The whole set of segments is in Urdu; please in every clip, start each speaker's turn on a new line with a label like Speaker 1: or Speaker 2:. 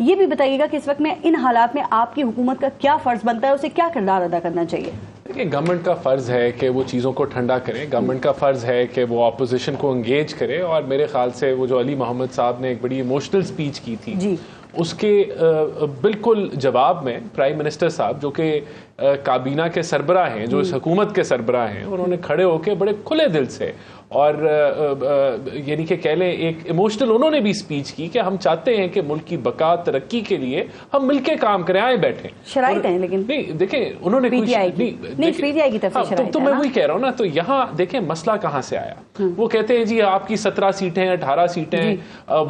Speaker 1: یہ بھی بتائیے گا کہ اس وقت میں ان حالات میں آپ کی حکومت کا کیا فرض بنتا ہے, اسے کیا کردار ادا کرنا چاہیے؟
Speaker 2: دیکھیں, گورنمنٹ کا فرض ہے کہ وہ چیزوں کو ٹھنڈا کرے, گورنمنٹ کا فرض ہے کہ وہ اپوزیشن کو انگیج کرے, اور میرے خیال سے وہ جو علی محمد صاحب نے ایک بڑی ایموشنل سپیچ کی تھی اس کے بالکل جواب میں پرائم منسٹر صاحب جو کہ کابینہ کے سربراہ ہیں, جو اس حکومت کے سربراہ ہیں, انہوں نے کھڑے ہو کے بڑے کھلے دل سے اور یعنی کہ کہہ لیں ایک ایموشنل انہوں نے بھی سپیچ کی کہ ہم چاہتے ہیں کہ ملک کی بقا ترقی کے لیے ہم مل کے کام کریں, آئیں بیٹھیں.
Speaker 1: شرائط ہیں لیکن
Speaker 2: نہیں دیکھیں انہوں نے تو میں وہی کہہ رہا ہوں نا, تو یہاں دیکھیں مسئلہ کہاں سے آیا. وہ کہتے ہیں جی آپ کی 17 سیٹیں ہیں, 18 سیٹیں ہیں,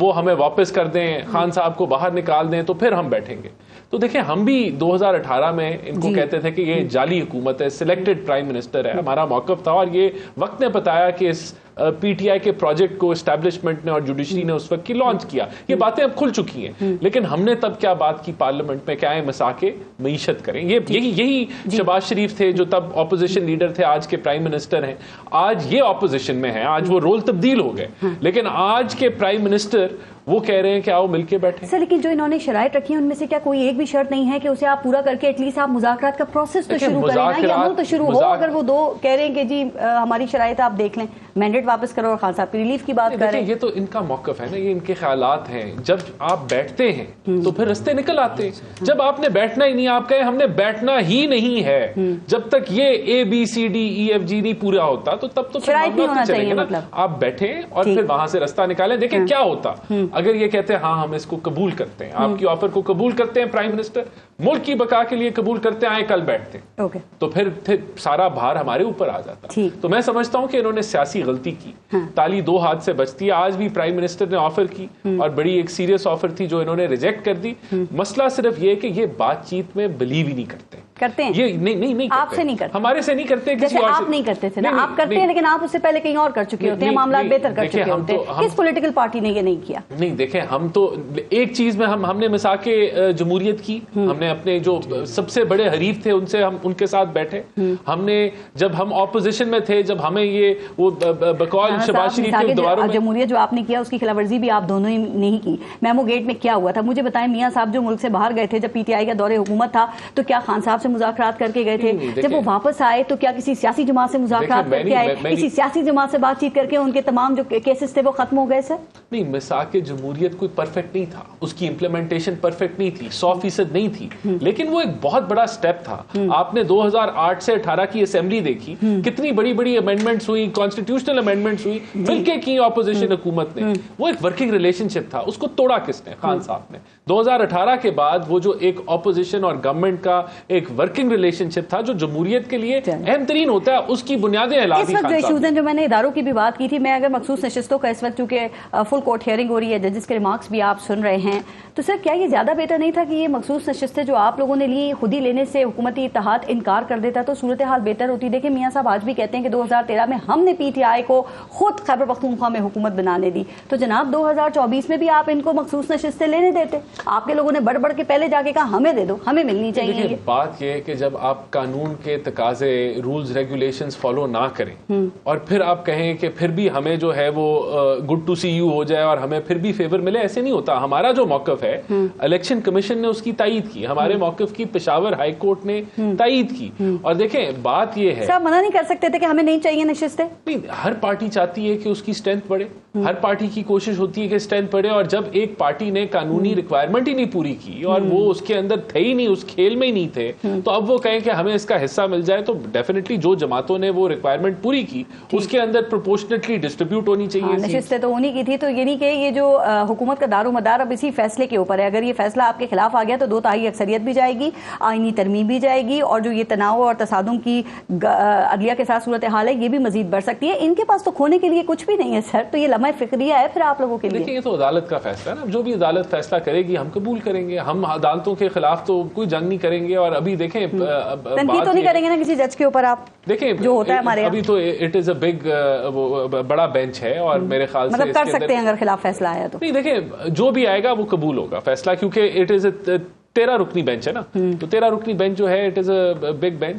Speaker 2: وہ ہمیں واپس کر دیں, خان صاحب کو باہر نکال دیں تو پھر ہم بیٹھیں گے. تو دیکھیں ہم بھی 2018 میں ان کو کہتے تھے کہ یہ جعلی حکومت ہے, سلیکٹڈ پرائم منسٹر ہے, ہمارا موقف تھا, اور یہ وقت نے بتایا کہ اس پی ٹی آئی کے پروجیکٹ کو اسٹیبلشمنٹ نے اور جوڈیشری نے اس وقت کی لانچ کیا. یہ باتیں اب کھل چکی ہیں, لیکن ہم نے تب کیا بات کی پارلیمنٹ میں, کیا ہے مساکے معیشت کریں. یہی شہباز شریف تھے جو تب اپوزیشن لیڈر تھے, آج کے پرائم منسٹر ہیں. آج یہ اپوزیشن میں ہیں, آج وہ رول تبدیل ہو گئے, لیکن آج کے پرائم منسٹر وہ کہہ رہے ہیں کہ آؤ مل کے بیٹھے.
Speaker 1: سر لیکن جو انہوں نے شرائط رکھی ہیں ان میں سے کیا کوئی ایک بھی شرط نہیں ہے کہ اسے آپ پورا کر کے ایٹ لیسٹ آپ مذاکرات کا پروسیس تو شروع کریں نا, یا عمل تو شروع ہو. اگر وہ دو کہہ رہے ہیں کہ جی ہماری شرائط آپ دیکھ لیں, مینڈیٹ واپس کرو اور خان صاحب کی ریلیف کی بات کر رہے ہیں.
Speaker 2: یہ تو ان کا موقف ہے نا, یہ ان کے خیالات ہیں. جب آپ بیٹھتے ہیں تو پھر رستے نکل آتے ہیں. جب آپ نے بیٹھنا ہی نہیں, آپ کہیں ہم نے بیٹھنا ہی نہیں ہے, جب تک یہ ABCDEFG نہیں پورا ہوتا تو تب تو
Speaker 1: شرائط نہیں ہونا چاہیے. مطلب
Speaker 2: آپ بیٹھیں اور پھر وہاں سے رستہ نکالیں. دیکھیں کیا ہوتا اگر یہ کہتے ہیں ہاں ہم اس کو قبول کرتے ہیں, آپ کی آفر کو قبول کرتے ہیں پرائم منسٹر, ملک کی بقا کے لیے قبول کرتے ہیں, آئے کل بیٹھتے ہیں, تو پھر سارا بھار ہمارے اوپر آ جاتا. تو میں سمجھتا ہوں کہ انہوں نے سیاسی غلطی کی, تالی دو ہاتھ سے بچتی ہے. آج بھی پرائم منسٹر نے آفر کی اور بڑی ایک سیریس آفر تھی جو انہوں نے ریجیکٹ کر دی. مسئلہ صرف یہ کہ یہ بات چیت میں بلیو ہی نہیں کرتے
Speaker 1: ہیں.
Speaker 2: یہ نہیں
Speaker 1: آپ سے نہیں کرتے,
Speaker 2: ہمارے سے نہیں کرتے,
Speaker 1: جیسے آپ نہیں کرتے تھے نا, آپ کرتے ہیں لیکن آپ اس سے پہلے کہیں اور کر چکے ہوتے ہیں, معاملات بہتر کر چکے ہوتے ہیں. کس پولیٹیکل پارٹی نے یہ نہیں کیا؟
Speaker 2: نہیں دیکھیں, ہم تو ایک چیز میں ہم نے مساک جمہوریت کی, ہم نے اپنے جو سب سے بڑے حریف تھے ان سے ہم ان کے ساتھ بیٹھے. ہم نے جب ہم اپوزیشن میں تھے, جب ہمیں یہ وہ بقول شہباز شریف کے دوباروں میں
Speaker 1: جمہوریت جو آپ نے کیا اس کی خلاف ورزی بھی آپ دونوں ہی نہیں کی. میمو گیٹ میں کیا ہوا تھا مجھے بتائیں. میاں صاحب جو ملک سے باہر گئے تھے جب پی ٹی آئی کا دور حکومت تھا, تو کیا خان صاحب سے مذاکرات کر کے گئے تھے؟ جب وہ واپس آئے تو کیا کسی سیاسی جماعت سے مذاکرات کر کے آئے؟ کسی سیاسی جماعت سے بات چیت کر کے ان کے تمام جو کیسز تھے وہ ختم ہو گئے؟ سر
Speaker 2: نہیں, مساک جمہوریت کوئی پرفیکٹ نہیں تھا, اس کی امپلیمنٹیشن پرفیکٹ نہیں تھی, 100% نہیں تھی, لیکن وہ ایک بہت بڑا سٹیپ تھا. آپ نے 2008 سے 18 کی اسمبلی دیکھی, کتنی بڑی بڑی امینڈمنٹس ہوئی, کانسٹیٹیوشنل امینڈمنٹس ہوئی, مل کے کی اپوزیشن حکومت نے. وہ ایک ورکنگ ریلیشن شپ تھا, اس کو توڑا کس نے؟ خان صاحب نے. 2018 کے بعد وہ جو ایک اپوزیشن اور گورنمنٹ کا ایک ورکنگ ریلیشن شپ تھا جو جمہوریت کے لیے اہم ترین ہوتا ہے, اس کی بنیادیں ہلا دی.
Speaker 1: اس وقت جو ایشوز ہیں, جو میں نے اداروں کی بھی بات کی تھی, میں اگر مخصوص نشستوں کا اس وقت چونکہ فل کورٹ ہیئرنگ ہو رہی ہے, ججز کے ریمارکس بھی آپ سن رہے ہیں, تو سر کیا یہ زیادہ بہتر نہیں تھا کہ یہ مخصوص نشستیں جو آپ لوگوں نے لی خود ہی لینے سے حکومتی اتحاد انکار کر دیتا تو صورتحال بہتر ہوتی؟ دیکھیں میاں صاحب آج بھی کہتے ہیں کہ 2013 میں ہم نے پی ٹی آئی کو خود خیبر پختونخوا میں حکومت بنانے دی, تو جناب 2024 میں بھی آپ ان کو مخصوص نشستیں لینے دیتے. آپ کے لوگوں نے بڑھ بڑھ کے پہلے جا کے کہا ہمیں دے دو, ہمیں ملنی چاہیے.
Speaker 2: بات یہ ہے کہ جب آپ قانون کے تقاضے, رولز ریگولیشنز فالو نہ کریں اور پھر آپ کہیں کہ پھر بھی ہمیں جو ہے وہ گڈ ٹو سی یو ہو جائے اور ہمیں پھر بھی فیور ملے, ایسے نہیں ہوتا. ہمارا جو موقف ہے الیکشن کمیشن نے اس کی تائید کی, ہمارے موقف کی پشاور ہائی کورٹ نے تائید کی. اور دیکھیں بات یہ ہے,
Speaker 1: صاحب منع نہیں کر سکتے تھے کہ ہمیں نہیں چاہیے نشستیں؟
Speaker 2: نہیں, ہر پارٹی چاہتی ہے کہ اس کی اسٹرینتھ بڑھے, ہر پارٹی کی کوشش ہوتی ہے کہ اسٹرینتھ بڑھے, اور جب ایک پارٹی نے قانونی ریکوائرمنٹ ہی نہیں پوری کی اور وہ اس کے اندر تھے ہی نہیں, اس کھیل میں ہی نہیں تھے, تو اب وہ کہیں کہ ہمیں اس کا حصہ مل جائے, تو ڈیفینیٹلی جو جماعتوں نے وہ ریکوائرمنٹ پوری کی اس کے اندر پروپورشنیٹلی ڈسٹریبیوٹ ہونی چاہیے.
Speaker 1: نشستیں تو ہونی کی تھی, تو یعنی کہ یہ جو حکومت کا دار و مدار اب اسی فیصلے کے اوپر ہے. اگر یہ فیصلہ آپ کے خلاف آ گیا تو 2/3 اکثریت بھی جائے گی, آئینی ترمیم بھی جائے گی, اور جو یہ تناؤ اور تصادم کی عدلیہ کے ساتھ صورتحال ہے یہ بھی مزید بڑھ سکتی ہے. ان کے پاس تو کھونے کے لیے کچھ بھی نہیں ہے سر, تو یہ لمحہ فکریہ ہے پھر آپ لوگوں کے لیے.
Speaker 2: دیکھیں یہ تو عدالت کا فیصلہ ہے نا, جو بھی عدالت فیصلہ کرے گی ہم قبول کریں گے. ہم عدالتوں کے خلاف تو کوئی جنگ نہیں کریں گے. اور ابھی دیکھیں
Speaker 1: تنقید تو نہیں کریں گے نا کسی جج کے اوپر, آپ
Speaker 2: دیکھیں
Speaker 1: جو ہوتا ہے ہمارے
Speaker 2: ابھی تو اٹ از اے بگ بڑا بینچ ہے, اور میرے خیال سے
Speaker 1: مطلب کر سکتے ہیں اگر خلاف فیصلہ آیا تو.
Speaker 2: نہیں دیکھیں جو بھی آئے گا وہ قبول ہوگا فیصلہ, کیونکہ اٹ از اے 13 رکنی بینچ ہے نا, تو 13 رکنی بینچ جو ہے it is a big bench.